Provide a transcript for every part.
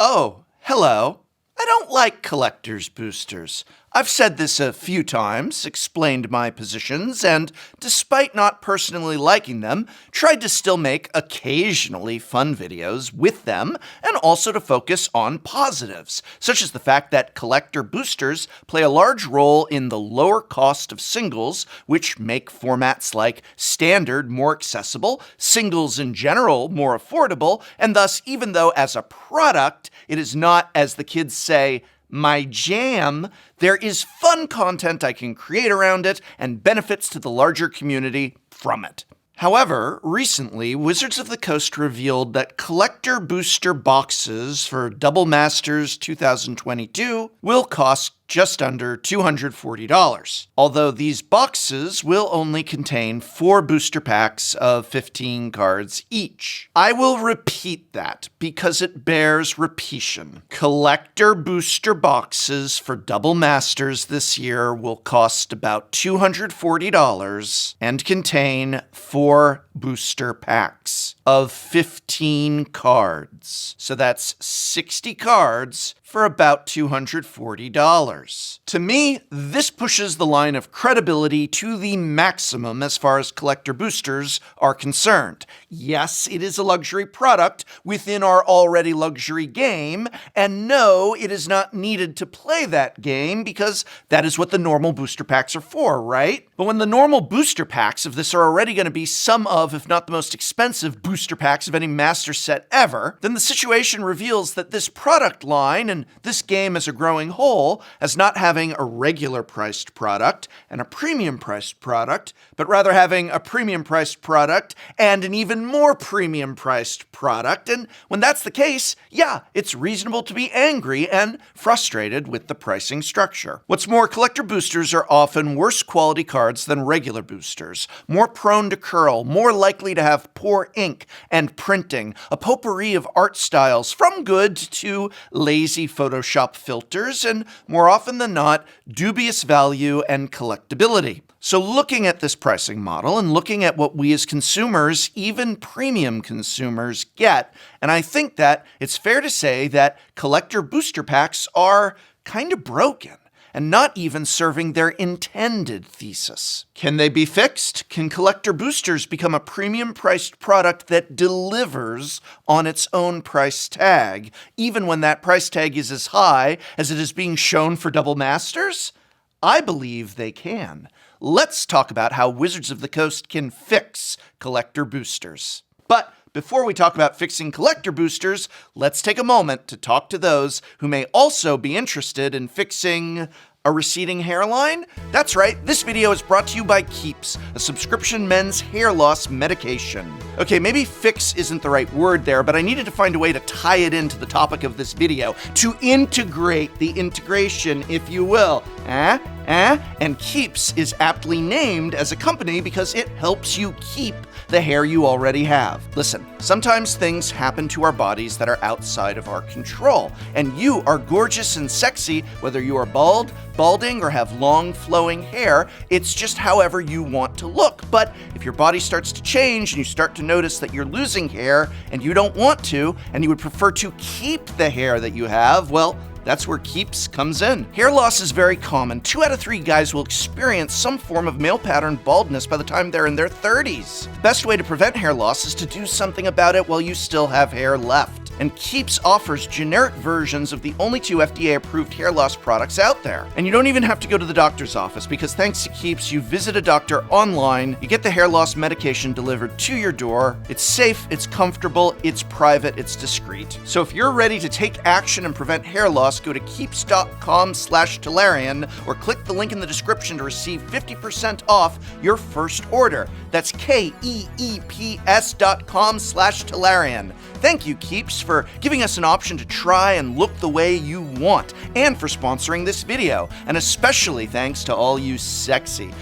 Oh, hello. I don't like collector's boosters. I've said this a few times, explained my positions, and despite not personally liking them, tried to still make occasionally fun videos with them, and also to focus on positives, such as the fact that collector boosters play a large role in the lower cost of singles, which make formats like standard more accessible, singles in general more affordable, and thus, even though as a product, it is not, as the kids say, my jam, there is fun content I can create around it and benefits to the larger community from it. However, recently, Wizards of the Coast revealed that collector booster boxes for Double Masters 2022 will cost just under $240, although these boxes will only contain 4 booster packs of 15 cards each. I will repeat that because it bears repetition. Collector booster boxes for Double Masters this year will cost about $240 and contain 4 booster packs of 15 cards. So that's 60 cards for about $240. To me, this pushes the line of credibility to the maximum as far as collector boosters are concerned. Yes, it is a luxury product within our already luxury game, and no, it is not needed to play that game because that is what the normal booster packs are for, right? But when the normal booster packs of this are already going to be some of, if not the most expensive booster packs of any master set ever, then the situation reveals that this product line and this game as a growing whole as not having a regular priced product and a premium priced product, but rather having a premium priced product and an even more premium priced product. And when that's the case, yeah, it's reasonable to be angry and frustrated with the pricing structure. What's more, collector boosters are often worse quality cards than regular boosters, more prone to curl, more likely to have poor ink and printing, a potpourri of art styles from good to lazy Photoshop filters, and more often than not, dubious value and collectability. So looking at this pricing model and looking at what we as consumers, even premium consumers, get, and I think that it's fair to say that collector booster packs are kind of broken and not even serving their intended thesis. Can they be fixed? Can collector boosters become a premium-priced product that delivers on its own price tag, even when that price tag is as high as it is being shown for Double Masters? I believe they can. Let's talk about how Wizards of the Coast can fix collector boosters. But before we talk about fixing collector boosters, let's take a moment to talk to those who may also be interested in fixing a receding hairline? That's right, this video is brought to you by Keeps, a subscription men's hair loss medication. Okay, maybe fix isn't the right word there, but I needed to find a way to tie it into the topic of this video, to integrate the integration, if you will. And Keeps is aptly named as a company because it helps you keep the hair you already have. Listen, sometimes things happen to our bodies that are outside of our control, and you are gorgeous and sexy whether you are balding, or have long flowing hair. It's just however you want to look. But if your body starts to change and you start to notice that you're losing hair and you don't want to, and you would prefer to keep the hair that you have, well, that's where Keeps comes in. Hair loss is very common. 2 out of 3 guys will experience some form of male pattern baldness by the time they're in their 30s. The best way to prevent hair loss is to do something about it while you still have hair left. And Keeps offers generic versions of the only 2 FDA-approved hair loss products out there. And you don't even have to go to the doctor's office because thanks to Keeps, you visit a doctor online, you get the hair loss medication delivered to your door. It's safe, it's comfortable, it's private, it's discreet. So if you're ready to take action and prevent hair loss, go to keeps.com/Tolarian or click the link in the description to receive 50% off your first order. That's KEEPS.com/Tolarian. Thank you, Keeps, for giving us an option to try and look the way you want, and for sponsoring this video. And especially thanks to all you sexy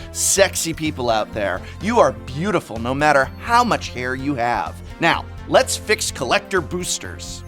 people out there. You are beautiful no matter how much hair you have. Now, let's fix collector boosters.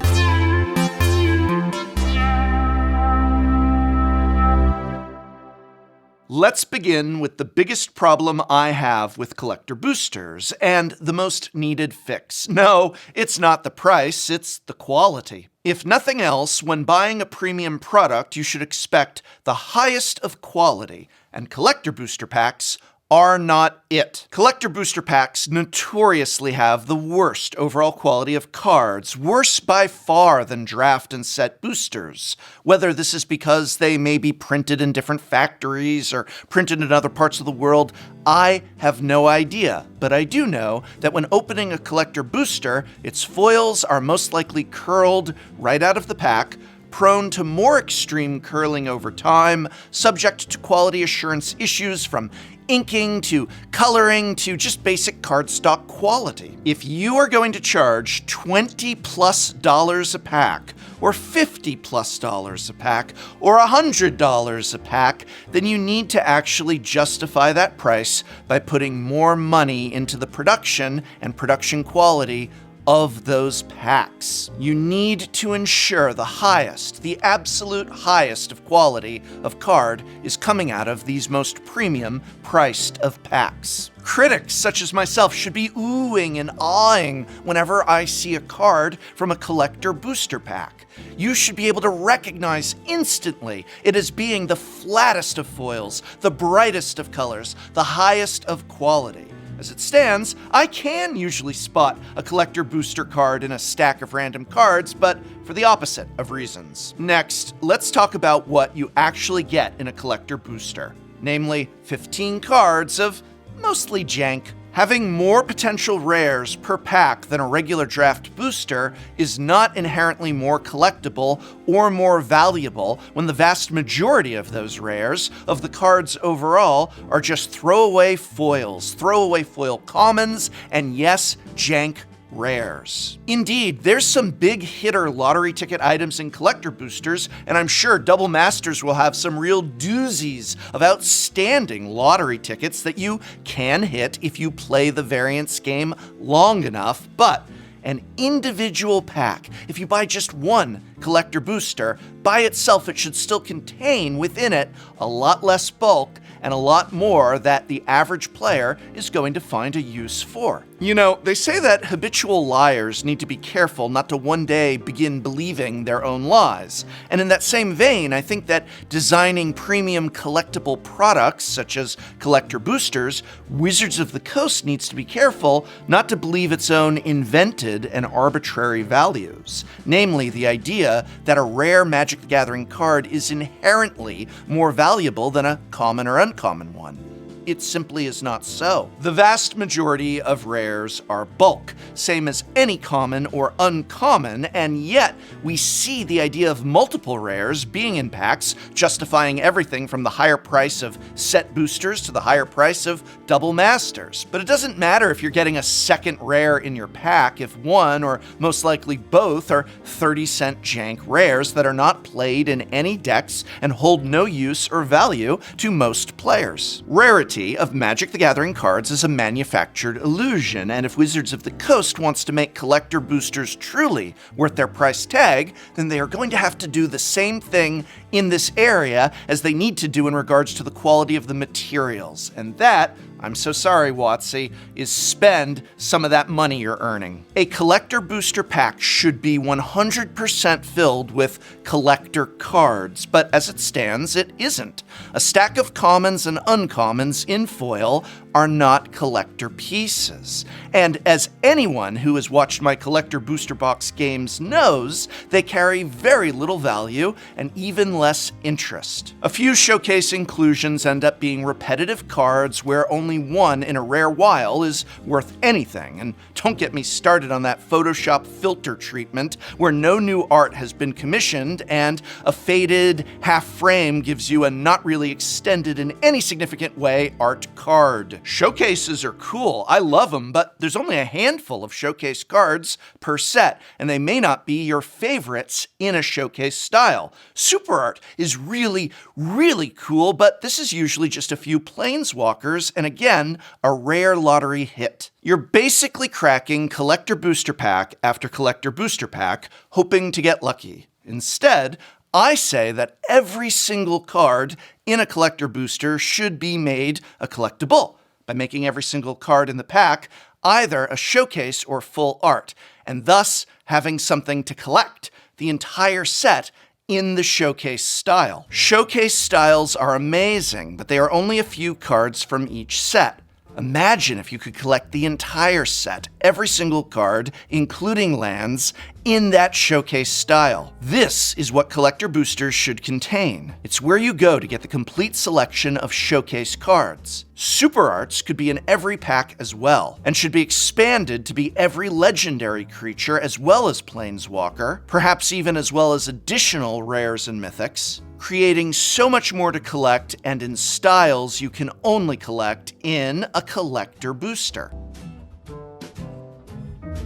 Let's begin with the biggest problem I have with collector boosters, and the most needed fix. No, it's not the price, it's the quality. If nothing else, when buying a premium product, you should expect the highest of quality, and collector booster packs are not it. Collector booster packs notoriously have the worst overall quality of cards, worse by far than draft and set boosters. Whether this is because they may be printed in different factories or printed in other parts of the world, I have no idea. But I do know that when opening a collector booster, its foils are most likely curled right out of the pack, prone to more extreme curling over time, subject to quality assurance issues from inking to coloring to just basic cardstock quality. If you are going to charge $20+ a pack, or $50+ a pack, or $100 a pack, then you need to actually justify that price by putting more money into the production and production quality of those packs. You need to ensure the highest, the absolute highest of quality of card is coming out of these most premium priced of packs. Critics such as myself should be oohing and awing whenever I see a card from a collector booster pack. You should be able to recognize instantly it as being the flattest of foils, the brightest of colors, the highest of quality. As it stands, I can usually spot a collector booster card in a stack of random cards, but for the opposite of reasons. Next, let's talk about what you actually get in a collector booster. Namely, 15 cards of mostly jank. Having more potential rares per pack than a regular draft booster is not inherently more collectible or more valuable when the vast majority of those rares, of the cards overall, are just throwaway foils, throwaway foil commons, and yes, jank rares. Indeed, there's some big hitter lottery ticket items in collector boosters, and I'm sure Double Masters will have some real doozies of outstanding lottery tickets that you can hit if you play the variance game long enough, but an individual pack, if you buy just one collector booster, by itself it should still contain within it a lot less bulk and a lot more that the average player is going to find a use for. You know, they say that habitual liars need to be careful not to one day begin believing their own lies. And in that same vein, I think that designing premium collectible products, such as collector boosters, Wizards of the Coast needs to be careful not to believe its own invented and arbitrary values. Namely, the idea that a rare Magic the Gathering card is inherently more valuable than a common or uncommon one. It simply is not so. The vast majority of rares are bulk, same as any common or uncommon, and yet we see the idea of multiple rares being in packs, justifying everything from the higher price of set boosters to the higher price of double masters. But it doesn't matter if you're getting a second rare in your pack if one, or most likely both, are 30-cent jank rares that are not played in any decks and hold no use or value to most players. Rarity of Magic the Gathering cards is a manufactured illusion, and if Wizards of the Coast wants to make collector boosters truly worth their price tag, then they are going to have to do the same thing in this area as they need to do in regards to the quality of the materials. And that, I'm so sorry, WotC, is spend some of that money you're earning. A collector booster pack should be 100% filled with collector cards, but as it stands, it isn't. A stack of commons and uncommons in foil are not collector pieces. And as anyone who has watched my collector booster box games knows, they carry very little value and even less interest. A few showcase inclusions end up being repetitive cards where only one in a rare while is worth anything. And don't get me started on that Photoshop filter treatment where no new art has been commissioned and a faded half frame gives you a not really extended in any significant way art card. Showcases are cool, I love them, but there's only a handful of showcase cards per set, and they may not be your favorites in a showcase style. Super art is really, really cool, but this is usually just a few planeswalkers, and again, a rare lottery hit. You're basically cracking collector booster pack after collector booster pack, hoping to get lucky. Instead, I say that every single card in a collector booster should be made a collectible by making every single card in the pack either a showcase or full art, and thus having something to collect, the entire set in the showcase style. Showcase styles are amazing, but they are only a few cards from each set. Imagine if you could collect the entire set, every single card, including lands, in that showcase style. This is what collector boosters should contain. It's where you go to get the complete selection of showcase cards. Super arts could be in every pack as well, and should be expanded to be every legendary creature as well as planeswalker, perhaps even as well as additional rares and mythics, creating so much more to collect and in styles you can only collect in a collector booster.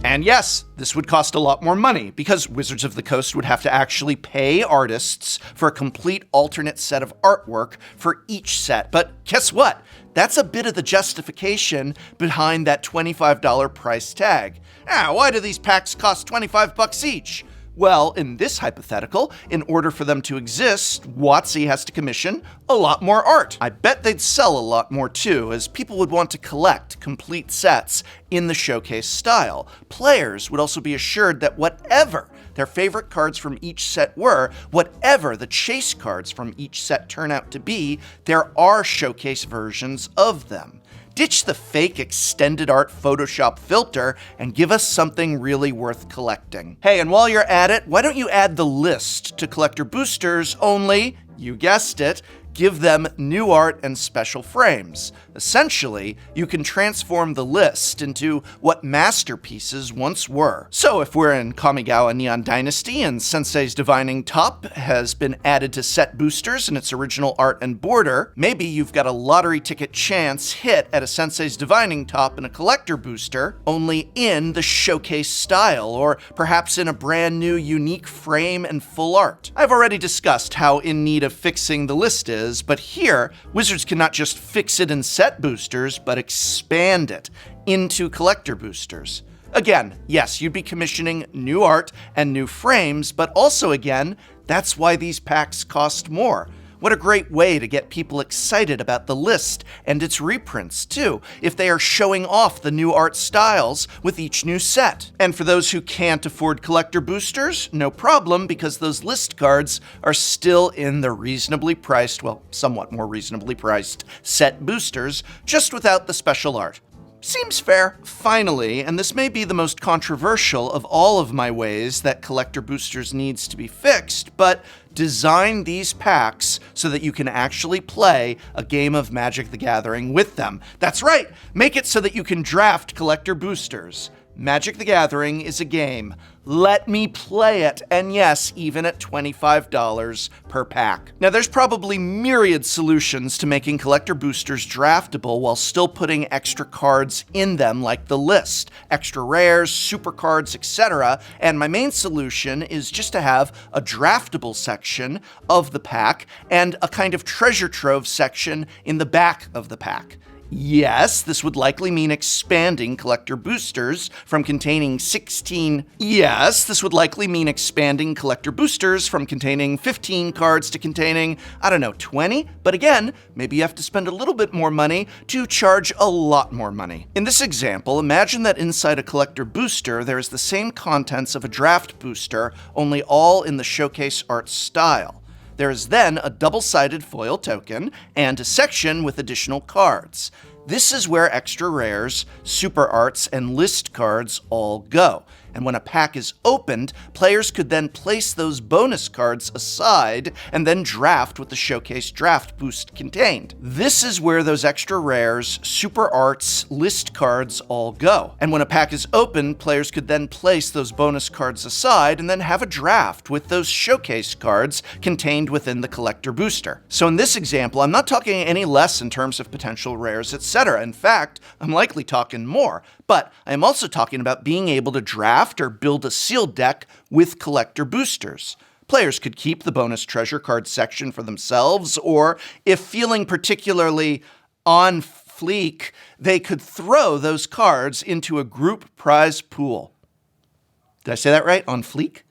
And yes, this would cost a lot more money, because Wizards of the Coast would have to actually pay artists for a complete alternate set of artwork for each set. But guess what? That's a bit of the justification behind that $25 price tag. Why do these packs cost $25 each? Well, in this hypothetical, in order for them to exist, WotC has to commission a lot more art. I bet they'd sell a lot more too, as people would want to collect complete sets in the showcase style. Players would also be assured that whatever their favorite cards from each set were, whatever the chase cards from each set turn out to be, there are showcase versions of them. Ditch the fake extended art Photoshop filter and give us something really worth collecting. Hey, and while you're at it, why don't you add the list to collector boosters, only, you guessed it, give them new art and special frames. Essentially, you can transform the list into what masterpieces once were. So if we're in Kamigawa Neon Dynasty and Sensei's Divining Top has been added to set boosters in its original art and border, maybe you've got a lottery ticket chance hit at a Sensei's Divining Top in a collector booster, only in the showcase style, or perhaps in a brand new unique frame and full art. I've already discussed how in need of fixing the list is, but here, Wizards can not just fix it in set boosters, but expand it into collector boosters. Again, yes, you'd be commissioning new art and new frames, but also again, that's why these packs cost more. What a great way to get people excited about the list and its reprints, too, if they are showing off the new art styles with each new set. And for those who can't afford collector boosters, no problem, because those list cards are still in the reasonably priced, well, somewhat more reasonably priced set boosters, just without the special art. Seems fair. Finally, and this may be the most controversial of all of my ways that collector boosters needs to be fixed, but design these packs so that you can actually play a game of Magic the Gathering with them. That's right, make it so that you can draft collector boosters. Magic the Gathering is a game. Let me play it, and yes, even at $25 per pack. Now, there's probably myriad solutions to making collector boosters draftable while still putting extra cards in them, like the list, extra rares, super cards, etc. And my main solution is just to have a draftable section of the pack and a kind of treasure trove section in the back of the pack. Yes, this would likely mean expanding collector boosters from containing 15 cards to containing, 20? But again, maybe you have to spend a little bit more money to charge a lot more money. In this example, imagine that inside a collector booster, there is the same contents of a draft booster, only all in the showcase art style. There is then a double-sided foil token and a section with additional cards. This is where extra rares, super arts, and list cards all go. And when a pack is opened, players could then place those bonus cards aside and then draft what the showcase draft boost contained. This is where those extra rares, super arts, list cards all go. And when a pack is opened, players could then place those bonus cards aside and then have a draft with those showcase cards contained within the collector booster. So in this example, I'm not talking any less in terms of potential rares, etc. In fact, I'm likely talking more. But I am also talking about being able to draft or build a sealed deck with collector boosters. Players could keep the bonus treasure card section for themselves, or if feeling particularly on fleek, they could throw those cards into a group prize pool. Did I say that right? On fleek?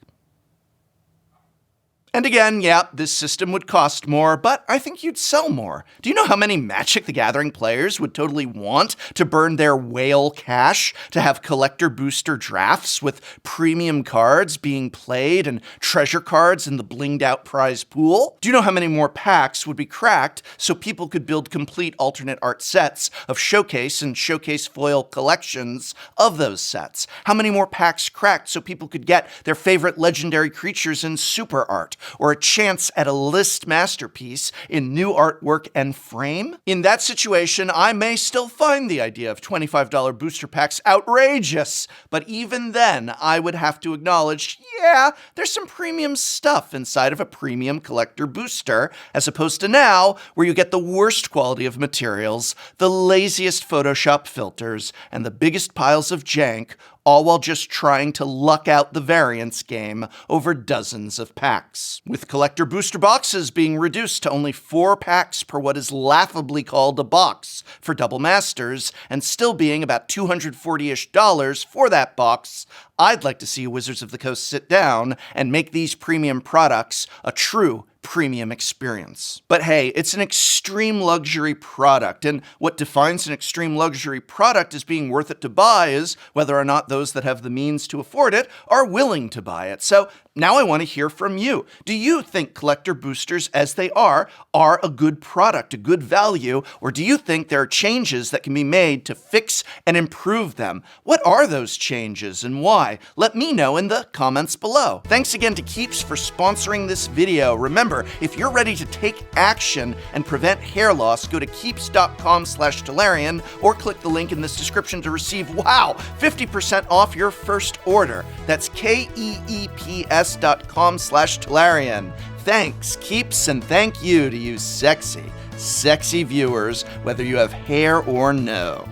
And again, yeah, this system would cost more, but I think you'd sell more. Do you know how many Magic the Gathering players would totally want to burn their whale cash to have collector booster drafts with premium cards being played and treasure cards in the blinged out prize pool? Do you know how many more packs would be cracked so people could build complete alternate art sets of showcase and showcase foil collections of those sets? How many more packs cracked so people could get their favorite legendary creatures in super art, or a chance at a list masterpiece in new artwork and frame? In that situation, I may still find the idea of $25 booster packs outrageous, but even then, I would have to acknowledge, yeah, there's some premium stuff inside of a premium collector booster, as opposed to now, where you get the worst quality of materials, the laziest Photoshop filters, and the biggest piles of jank, all while just trying to luck out the variance game over dozens of packs. With collector booster boxes being reduced to only 4 packs per what is laughably called a box for double masters, and still being about $240-ish for that box, I'd like to see Wizards of the Coast sit down and make these premium products a true premium experience. But hey, it's an extreme luxury product, and what defines an extreme luxury product as being worth it to buy is whether or not those that have the means to afford it are willing to buy it. So now I want to hear from you. Do you think collector boosters as they are a good product, a good value, or do you think there are changes that can be made to fix and improve them? What are those changes and why? Let me know in the comments below. Thanks again to Keeps for sponsoring this video. Remember, if you're ready to take action and prevent hair loss, go to keeps.com/Tolarian or click the link in this description to receive, wow, 50% off your first order. That's keeps.com/Tolarian. Thanks, Keeps, and thank you to you sexy, sexy viewers, whether you have hair or no.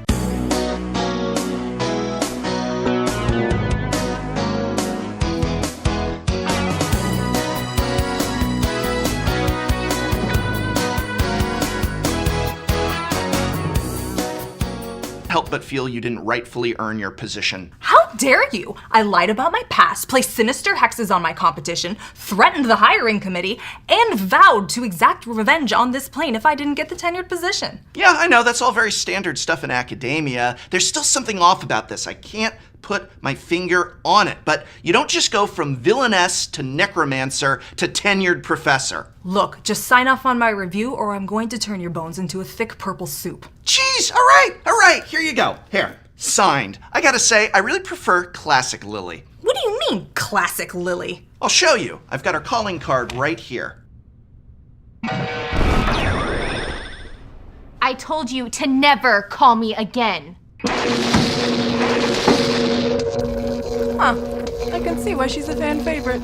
Help but feel you didn't rightfully earn your position. How dare you? I lied about my past, placed sinister hexes on my competition, threatened the hiring committee, and vowed to exact revenge on this plane if I didn't get the tenured position. Yeah, I know, that's all very standard stuff in academia. There's still something off about this. I can't put my finger on it, but you don't just go from villainess to necromancer to tenured professor. Look, just sign off on my review or I'm going to turn your bones into a thick purple soup. Jeez, all right, here you go. Here, signed. I gotta say, I really prefer Classic Lily. What do you mean, Classic Lily? I'll show you. I've got her calling card right here. I told you to never call me again. Huh, I can see why she's a fan favorite.